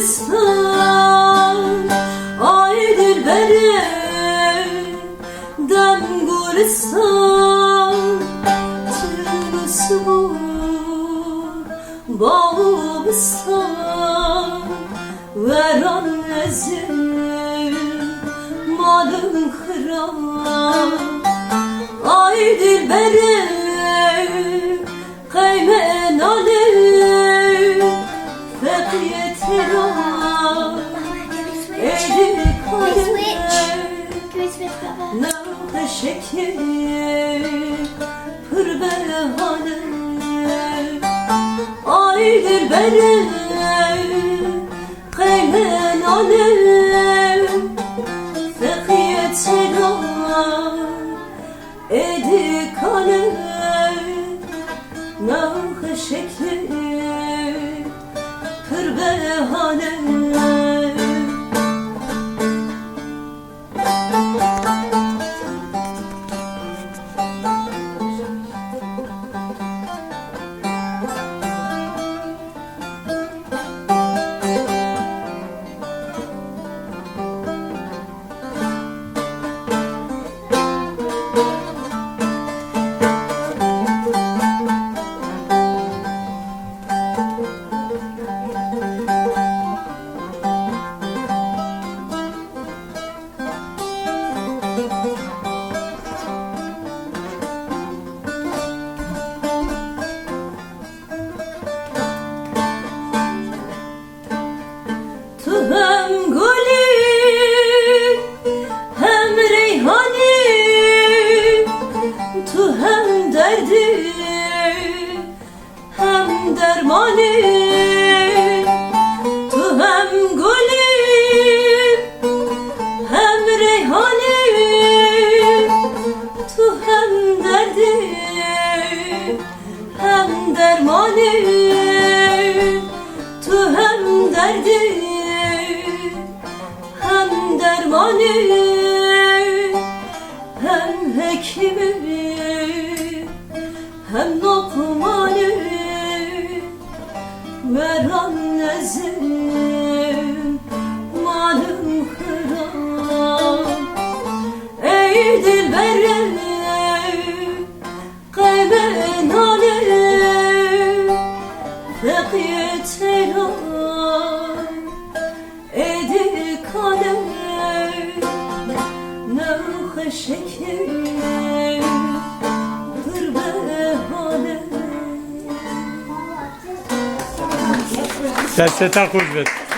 Gülistan ay dilberim dem Gülistan tülbüsü bu bağımstan veran ezim malım kıran ay dilberim kaymen alim fekiyetiran eydi kader ne şekil pırbehane ay dilberim kaymen alim fekiyetiran eydi kader ne şekil pırbehane hem gülü hem reyhani tu hem derdi hem dermani tu hem gülü hem reyhani tu hem derdi hem dermani tu hem derdi dermanı hem hekimi hem lokmanı veran nezim malım kıran ey dilberim kayben alim fekiyetiran eydi kalem ne şekil pırbehane Sesete kuvvet.